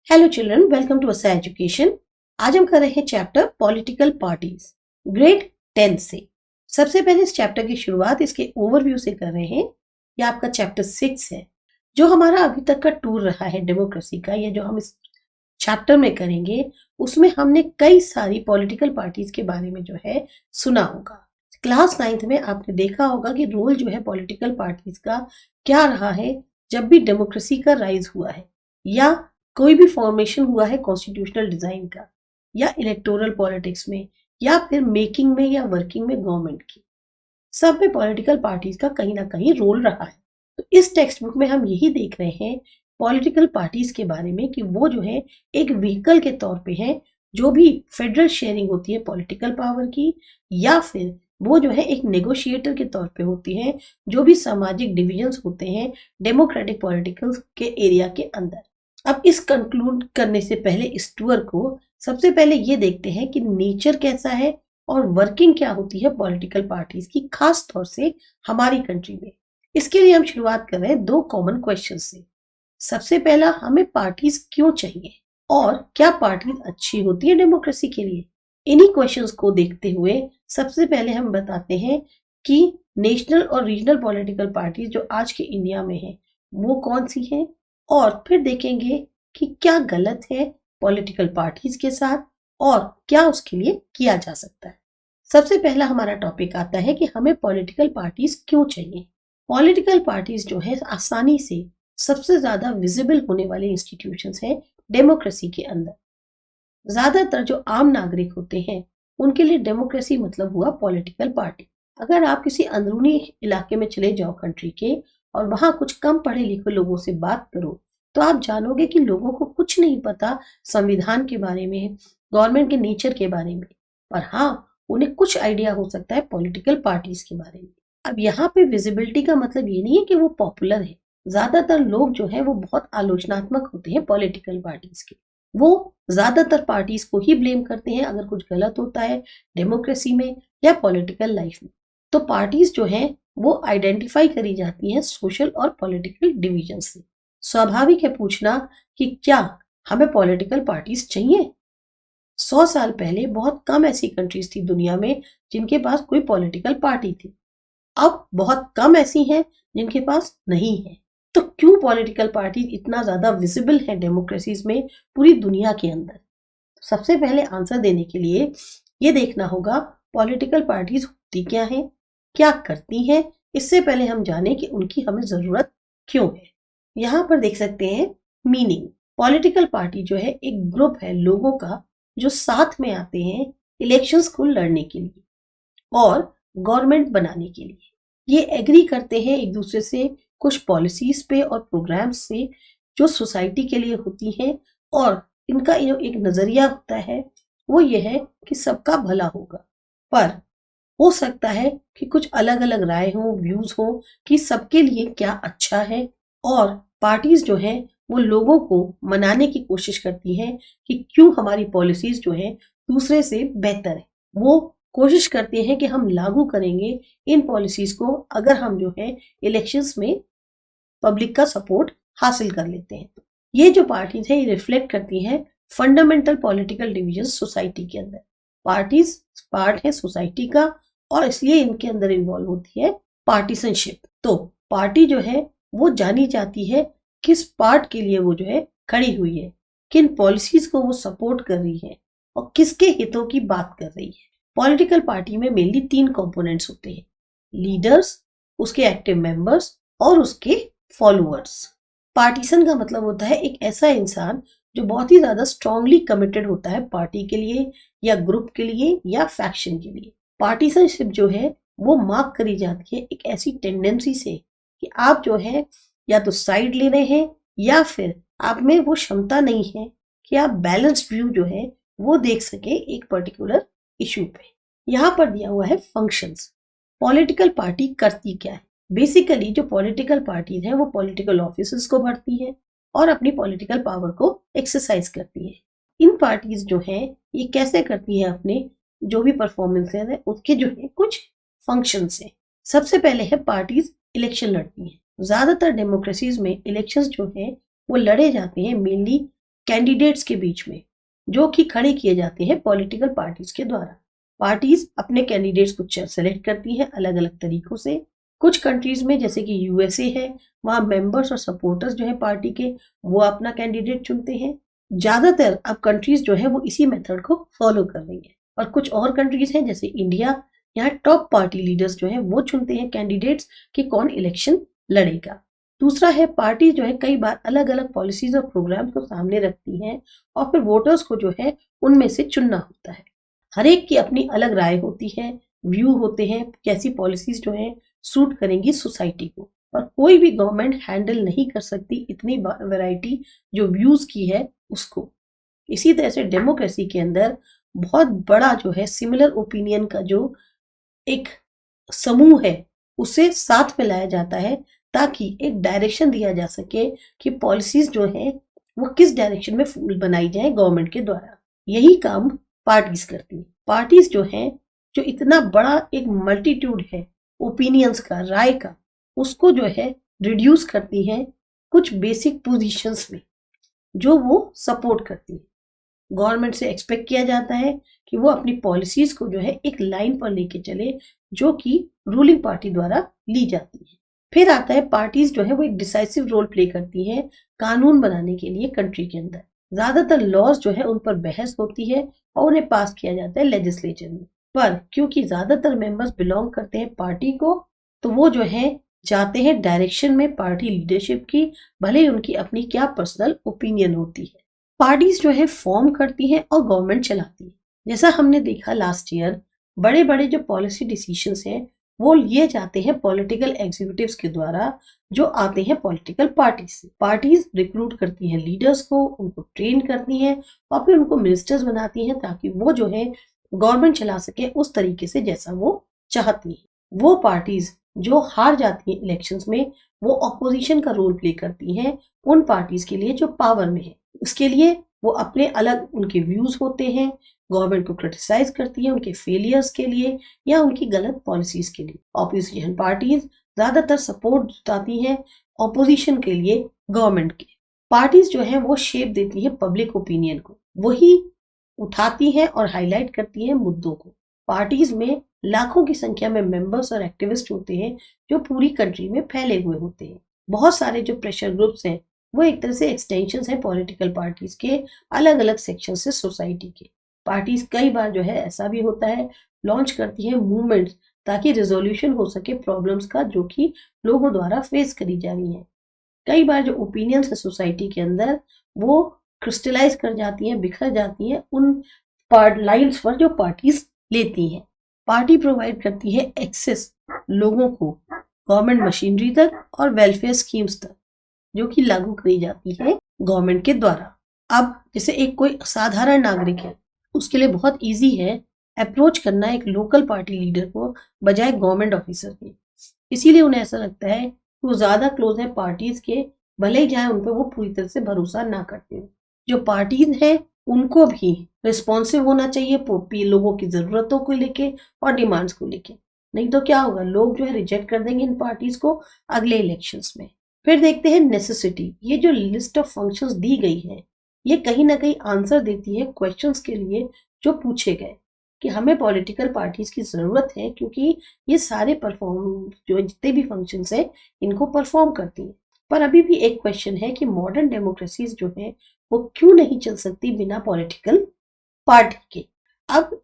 Hello children, welcome to असा education. आज हम कर रहे हैं चैप्टर पॉलिटिकल पार्टीज ग्रेड 10 से। सबसे पहले इस चैप्टर की शुरुआत इसके ओवरव्यू से कर रहे हैं। यह आपका चैप्टर 6 है, जो हमारा अभी तक का टूर रहा है डेमोक्रेसी का। यह जो हम इस चैप्टर में करेंगे उसमें हमने कई सारी पॉलिटिकल पार्टीज के बारे में जो है सुना होगा। क्लास 9th में आपने देखा होगा कि रोल जो है पॉलिटिकल पार्टीज का क्या रहा है जब भी डेमोक्रेसी का राइज हुआ है, या कोई भी फॉर्मेशन हुआ है कॉन्स्टिट्यूशनल डिजाइन का, या इलेक्टोरल पॉलिटिक्स में, या फिर मेकिंग में या वर्किंग में गवर्नमेंट की। सब में पॉलिटिकल पार्टीज का कहीं ना कहीं रोल रहा है। तो इस टेक्स्ट बुक में हम यही देख रहे हैं पॉलिटिकल पार्टीज के बारे में कि वो जो है एक व्हीकल के तौर पे है, जो भी फेडरल शेयरिंग होती है पॉलिटिकल पावर की, या फिर वो जो है एक नेगोशिएटर के तौर पे होती है, जो भी सामाजिक डिविजन्स होते हैं डेमोक्रेटिक पॉलिटिकल के एरिया के अंदर। अब इस कंक्लूड करने से पहले इस टूर को सबसे पहले ये देखते हैं कि नेचर कैसा है और वर्किंग क्या होती है पॉलिटिकल पार्टीज की, खास तौर से हमारी कंट्री में। इसके लिए हम शुरुआत कर रहे हैं दो कॉमन क्वेश्चन से। सबसे पहला, हमें पार्टीज क्यों चाहिए और क्या पार्टीज अच्छी होती है डेमोक्रेसी के लिए। इन्हीं क्वेश्चंस को देखते हुए सबसे पहले हम बताते हैं कि नेशनल और रीजनल पॉलिटिकल पार्टीज जो आज के इंडिया में है वो कौन सी है, और फिर देखेंगे कि क्या गलत है पॉलिटिकल पार्टीज के साथ और क्या उसके लिए किया जा सकता है। सबसे पहला हमारा टॉपिक आता है कि हमें पॉलिटिकल पार्टीज क्यों चाहिए। पॉलिटिकल पार्टीज जो है आसानी से सबसे ज्यादा विजिबल होने वाले इंस्टीट्यूशंस हैं डेमोक्रेसी के अंदर। ज्यादातर जो आम नागरिक होते हैं उनके लिए डेमोक्रेसी मतलब हुआ पॉलिटिकल पार्टी। अगर आप किसी अंदरूनी इलाके में चले जाओ कंट्री के और वहां कुछ कम पढ़े लिखे लोगों से बात करो, तो आप जानोगे कि लोगों को कुछ नहीं पता संविधान के बारे में, गवर्नमेंट के नेचर के बारे में, पर हाँ उन्हें कुछ आइडिया हो सकता है पॉलिटिकल पार्टीज के बारे में। अब यहाँ पे विजिबिलिटी का मतलब ये नहीं है कि वो पॉपुलर है। ज्यादातर लोग जो है वो बहुत आलोचनात्मक होते हैं पॉलिटिकल पार्टीज के। वो ज्यादातर पार्टीज को ही ब्लेम करते हैं अगर कुछ गलत होता है डेमोक्रेसी में या पॉलिटिकल लाइफ में। तो पार्टीज जो है वो आइडेंटिफाई करी जाती हैं सोशल और पॉलिटिकल डिवीजन से। स्वाभाविक है पूछना कि क्या हमें पॉलिटिकल पार्टीज चाहिए। 100 साल पहले बहुत कम ऐसी कंट्रीज थी दुनिया में जिनके पास कोई पॉलिटिकल पार्टी थी। अब बहुत कम ऐसी हैं जिनके पास नहीं है। तो क्यों पॉलिटिकल पार्टी इतना ज्यादा विजिबल है डेमोक्रेसीज में पूरी दुनिया के अंदर। सबसे पहले आंसर देने के लिए ये देखना होगा पॉलिटिकल पार्टीज होती क्या है, क्या करती हैं। इससे पहले हम जाने कि उनकी हमें जरूरत क्यों है। यहाँ पर देख सकते हैं मीनिंग। पॉलिटिकल पार्टी जो है एक ग्रुप है लोगों का जो साथ में आते हैं इलेक्शंस को लड़ने के लिए और गवर्नमेंट बनाने के लिए। ये एग्री करते हैं एक दूसरे से कुछ पॉलिसीज पे और प्रोग्राम्स से जो सोसाइटी के लिए होती हैं, और इनका एक नजरिया होता है वो ये है कि सबका भला होगा। पर हो सकता है कि कुछ अलग अलग राय हो, व्यूज हो कि सबके लिए क्या अच्छा है। और पार्टीज जो है वो लोगों को मनाने की कोशिश करती हैं कि क्यों हमारी पॉलिसीज जो है दूसरे से बेहतर है। वो कोशिश करते हैं कि हम लागू करेंगे इन पॉलिसीज को अगर हम जो है इलेक्शंस में पब्लिक का सपोर्ट हासिल कर लेते हैं। ये जो पार्टीज है ये रिफ्लेक्ट करती हैं फंडामेंटल पॉलिटिकल डिवीजन सोसाइटी के अंदर। पार्टीज पार्ट है सोसाइटी का और इसलिए इनके अंदर इन्वॉल्व होती है पार्टीसनशिप। तो पार्टी जो है वो जानी जाती है किस पार्ट के लिए वो जो है खड़ी हुई है, किन पॉलिसीज को वो सपोर्ट कर रही है और किसके हितों की बात कर रही है। पॉलिटिकल पार्टी में मेनली 3 कंपोनेंट्स होते हैं, लीडर्स, उसके एक्टिव मेंबर्स और उसके फॉलोअर्स। पार्टीसन का मतलब होता है एक ऐसा इंसान जो बहुत ही ज्यादा स्ट्रांगली कमिटेड होता है पार्टी के लिए या ग्रुप के लिए या फैक्शन के लिए। पार्टीसनशिप जो है वो मार्क करी जाती है एक ऐसी टेंडेंसी से कि आप जो है या तो साइड ले रहे हैं या फिर आप में वो क्षमता नहीं है कि आप बैलेंस्ड व्यू जो है वो देख सके एक पर्टिकुलर इशू पे। यहाँ पर दिया हुआ है फंक्शंस। पॉलिटिकल पार्टी करती क्या है। बेसिकली जो पॉलिटिकल पार्टीज हैं वो पॉलिटिकल ऑफिसर्स को भरती हैं और अपनी पॉलिटिकल पावर को एक्सरसाइज करती है। इन पार्टीज जो है ये कैसे करती है अपने जो भी परफॉर्मेंस है उसके जो है कुछ फंक्शन है। सबसे पहले है पार्टीज इलेक्शन लड़ती हैं। ज्यादातर डेमोक्रेसीज में इलेक्शंस जो है वो लड़े जाते हैं मेनली कैंडिडेट्स के बीच में, जो कि खड़े किए जाते हैं पॉलिटिकल पार्टीज के द्वारा। पार्टीज अपने कैंडिडेट्स को सेलेक्ट करती हैं अलग अलग तरीकों से। कुछ कंट्रीज में जैसे कि यूएसए है, वहां मेंबर्स और सपोर्टर्स जो है पार्टी के, वो अपना कैंडिडेट चुनते हैं। ज्यादातर अब कंट्रीज जो है वो इसी मेथड को फॉलो कर रही है। और कुछ और कंट्रीज हैं जैसे इंडिया, यहाँ टॉप पार्टी लीडर्स जो है वो चुनते हैं कैंडिडेट्स कि कौन इलेक्शन लड़ेगा। दूसरा है, पार्टी जो है कई बार अलग अलग पॉलिसीज और प्रोग्राम को सामने रखती हैं और फिर वोटर्स को जो है उनमें से चुनना होता है। हर एक की अपनी अलग राय होती है, व्यू होते हैं, कैसी पॉलिसीज जो है सूट करेंगी सोसाइटी को। और कोई भी गवर्नमेंट हैंडल नहीं कर सकती इतनी वैरायटी जो व्यूज की है उसको। इसी तरह से डेमोक्रेसी के अंदर बहुत बड़ा जो है सिमिलर ओपिनियन का जो एक समूह है उसे साथ में लाया जाता है ताकि एक डायरेक्शन दिया जा सके कि पॉलिसीज जो है वो किस डायरेक्शन में बनाई जाए गवर्नमेंट के द्वारा। यही काम पार्टीज करती है। पार्टीज जो है, जो इतना बड़ा एक मल्टीट्यूड है ओपिनियंस का, राय का, उसको जो है रिड्यूस करती हैं कुछ बेसिक पोजीशंस में जो वो सपोर्ट करती है। गवर्नमेंट से एक्सपेक्ट किया जाता है कि वो अपनी पॉलिसीज को जो है एक लाइन पर लेके चले जो कि रूलिंग पार्टी द्वारा ली जाती है। फिर आता है, पार्टीज जो है वो एक डिसाइसिव रोल प्ले करती हैं कानून बनाने के लिए कंट्री के अंदर। ज्यादातर लॉज जो है उन पर बहस होती है और उन्हें पास किया जाता है लेजिस्लेचर में। पर क्योंकि ज्यादातर मेंबर्स बिलोंग करते हैं पार्टी को, तो वो जो है जाते हैं डायरेक्शन में पार्टी लीडरशिप की, भले ही उनकी अपनी क्या पर्सनल ओपिनियन होती है। पार्टीज जो है फॉर्म करती हैं और गवर्नमेंट चलाती है। जैसा हमने देखा लास्ट ईयर, बड़े बड़े जो पॉलिसी डिसीजंस हैं वो लिए जाते हैं पॉलिटिकल एग्जीक्यूटिव्स के द्वारा, जो आते हैं पॉलिटिकल पार्टी से। पार्टीज रिक्रूट करती हैं लीडर्स को, उनको ट्रेन करती हैं और फिर उनको मिनिस्टर्स बनाती हैं ताकि वो जो है गवर्नमेंट चला सके उस तरीके से जैसा वो चाहती है। वो पार्टीज जो हार जाती हैं इलेक्शंस में, वो ऑपोजिशन का रोल प्ले करती हैं उन पार्टीज के लिए जो पावर में है। उसके लिए वो अपने अलग उनके व्यूज होते हैं, गवर्नमेंट को क्रिटिसाइज करती है उनके फेलियर्स के लिए या उनकी गलत पॉलिसीज के लिए। ऑपोजिशन पार्टीज ज्यादातर सपोर्ट जुटाती हैं ऑपोजिशन के लिए गवर्नमेंट के। पार्टीज जो है वो शेप देती है पब्लिक ओपिनियन को, वही उठाती हैं और हाईलाइट करती हैं मुद्दों को। पार्टीज में लाखों की संख्या में मेंबर्स और एक्टिविस्ट होते हैं जो पूरी कंट्री में फैले हुए होते हैं। बहुत सारे जो प्रेशर ग्रुप्स हैं वो एक तरह से एक्सटेंशंस हैं पॉलिटिकल पार्टीज के अलग अलग सेक्शन से सोसाइटी के। पार्टीज कई बार जो है ऐसा भी होता है लॉन्च करती है मूवमेंट्स ताकि रिजोल्यूशन हो सके प्रॉब्लम्स का जो कि लोगों द्वारा फेस करी जा रही है। कई बार जो ओपिनियंस है सोसाइटी के अंदर वो क्रिस्टलाइज कर जाती हैं, बिखर जाती हैं उन लाइन्स पर जो पार्टीज लेती हैं। पार्टी प्रोवाइड करती है एक्सेस लोगों को गवर्नमेंट मशीनरी तक और वेलफेयर स्कीम्स तक जो कि लागू करी जाती है गवर्नमेंट के द्वारा। अब जैसे एक कोई साधारण नागरिक है, उसके लिए बहुत इजी है अप्रोच करना एक लोकल पार्टी लीडर को बजाय गवर्नमेंट ऑफिसर के। इसीलिए उन्हें ऐसा लगता है कि वो ज्यादा क्लोज है पार्टीज के, भले ही जाए उन पर वो पूरी तरह से भरोसा ना करते हो। जो पार्टीज हैं उनको भी रिस्पॉन्सिव होना चाहिए लोगों की जरूरतों को लेके और डिमांड्स को लेके, नहीं तो क्या होगा, लोग जो है रिजेक्ट कर देंगे इन पार्टीज को अगले इलेक्शंस में। फिर देखते हैं नेसेसिटी। ये जो लिस्ट ऑफ फंक्शंस दी गई है ये कहीं ना कहीं आंसर देती है क्वेश्चंस के लिए जो पूछे गए कि हमें पॉलिटिकल पार्टीज की जरूरत है क्योंकि ये सारे परफॉर्म जो जितने भी फंक्शंस हैं इनको परफॉर्म करती हैं। पर अभी भी एक क्वेश्चन है कि मॉडर्न डेमोक्रेसीज जो है वो क्यों नहीं चल सकती बिना पॉलिटिकल पार्टी के। अब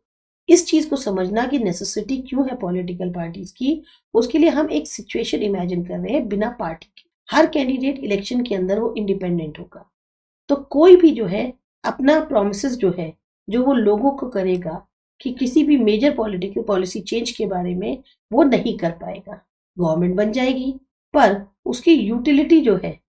इस चीज को समझना कि नेसेसिटी क्यों है पॉलिटिकल पार्टीज की, उसके लिए हम एक सिचुएशन इमेजिन कर रहे हैं बिना पार्टी के। हर कैंडिडेट इलेक्शन के अंदर वो इंडिपेंडेंट होगा, तो कोई भी जो है अपना प्रोमिसेस जो है जो वो लोगों को करेगा कि किसी भी मेजर पॉलिटिकल पॉलिसी चेंज के बारे में वो नहीं कर पाएगा। गवर्नमेंट बन जाएगी पर उसकी यूटिलिटी जो है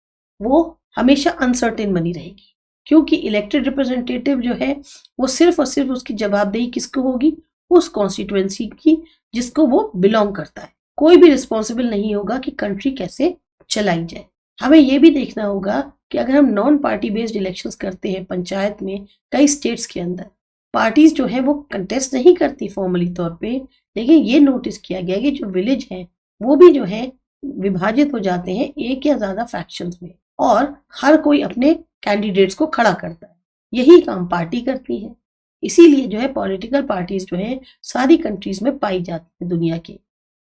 वो हमेशा अनसर्टेन बनी रहेगी, क्योंकि इलेक्टेड रिप्रेजेंटेटिव जो है वो सिर्फ और सिर्फ उसकी जवाबदेही किसको होगी, उस कॉन्स्टिट्यूएंसी की जिसको वो बिलोंग करता है। कोई भी रिस्पॉन्सिबल नहीं होगा कि कंट्री कैसे चलाई जाए। हमें ये भी देखना होगा कि अगर हम नॉन पार्टी बेस्ड इलेक्शंस करते हैं पंचायत में कई स्टेट्स के अंदर, पार्टीज जो है वो कंटेस्ट नहीं करती फॉर्मली तौर पे, लेकिन ये नोटिस किया गया कि जो विलेज है वो भी जो है विभाजित हो जाते हैं एक या ज्यादा फैक्शंस में और हर कोई अपने कैंडिडेट्स को खड़ा करता है। यही काम पार्टी करती है। इसीलिए जो है पॉलिटिकल पार्टीज जो है सारी कंट्रीज में पाई जाती है दुनिया के,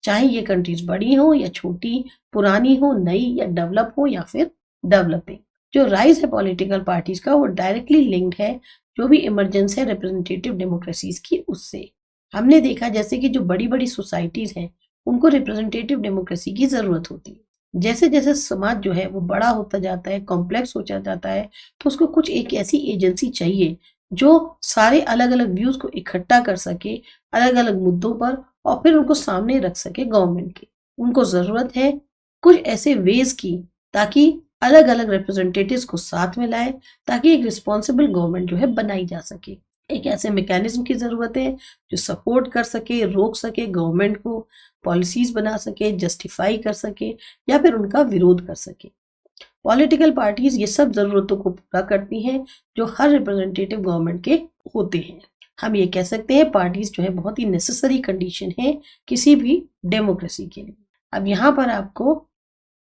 चाहे ये कंट्रीज बड़ी हो या छोटी, पुरानी हो, नई या डेवलप हो या फिर डेवलपिंग। जो राइज है पॉलिटिकल पार्टीज का वो डायरेक्टली लिंक्ड है जो भी इमरजेंस है रिप्रेजेंटेटिव डेमोक्रेसीज की उससे। हमने देखा जैसे कि जो बड़ी बड़ी सोसाइटीज हैं उनको रिप्रेजेंटेटिव डेमोक्रेसी की जरूरत होती है। जैसे जैसे समाज जो है वो बड़ा होता जाता है, कॉम्प्लेक्स होता जाता है, तो उसको कुछ एक ऐसी एजेंसी चाहिए जो सारे अलग अलग व्यूज को इकट्ठा कर सके अलग अलग मुद्दों पर और फिर उनको सामने रख सके गवर्नमेंट के। उनको जरूरत है कुछ ऐसे वेज की ताकि अलग अलग रिप्रेजेंटेटिव्स को साथ में लाए ताकि एक रिस्पॉन्सिबल गवर्नमेंट जो है बनाई जा सके। एक ऐसे मैकेनिज्म की जरूरत है जो सपोर्ट कर सके, रोक सके गवर्नमेंट को, पॉलिसीज बना सके, जस्टिफाई कर सके या फिर उनका विरोध कर सके। पॉलिटिकल पार्टीज ये सब जरूरतों को पूरा करती हैं जो हर रिप्रेजेंटेटिव गवर्नमेंट के होते हैं। हम ये कह सकते हैं पार्टीज जो है बहुत ही नेसेसरी कंडीशन है किसी भी डेमोक्रेसी के लिए। अब यहाँ पर आपको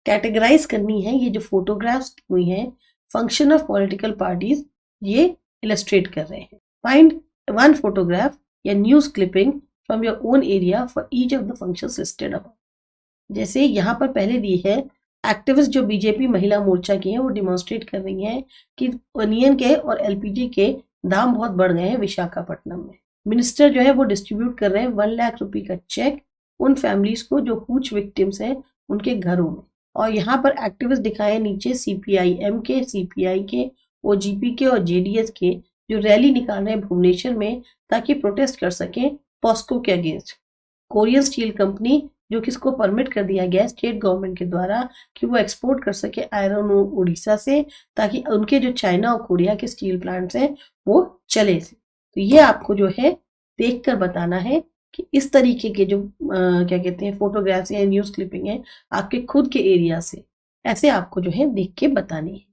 कैटेगराइज करनी है ये जो फोटोग्राफ्स हुई हैं फंक्शन ऑफ पॉलिटिकल पार्टीज, ये इलस्ट्रेट कर रहे हैं। फाइंड वन फोटोग्राफ या news clipping from your own area for each of the functions listed above. जैसे यहाँ पर पहले दी है एक्टिविस्ट जो बीजेपी महिला मोर्चा की हैं वो डिमॉन्स्ट्रेट कर रही हैं कि अनियन के और एलपीजी के दाम बहुत बढ़ गए हैं विशाखापट्टनम में। मिनिस्टर जो है वो डिस्ट्रीब्यूट कर रहे हैं 1 लाख रुपए का चेक उन फैमिलीज को जो हुच विक्टिम्स हैं उनके घरों में। और यहाँ पर एक्टिविस्ट दिखाए नीचे सीपीआईएम के, सीपीआई के, ओजीपी के और जेडीएस के जो रैली निकाल रहे हैं भुवनेश्वर में ताकि प्रोटेस्ट कर सके पॉस्को के अगेंस्ट। कोरियन स्टील कंपनी जो कि इसको परमिट कर दिया गया स्टेट गवर्नमेंट के द्वारा कि वो एक्सपोर्ट कर सके आयरन उड़ीसा से ताकि उनके जो चाइना और कोरिया के स्टील प्लांट्स हैं वो चले। तो ये आपको जो है देखकर बताना है कि इस तरीके के जो क्या कहते हैं फोटोग्राफ्स या न्यूज क्लिपिंग है आपके खुद के एरिया से, ऐसे आपको जो है देख के बतानी है।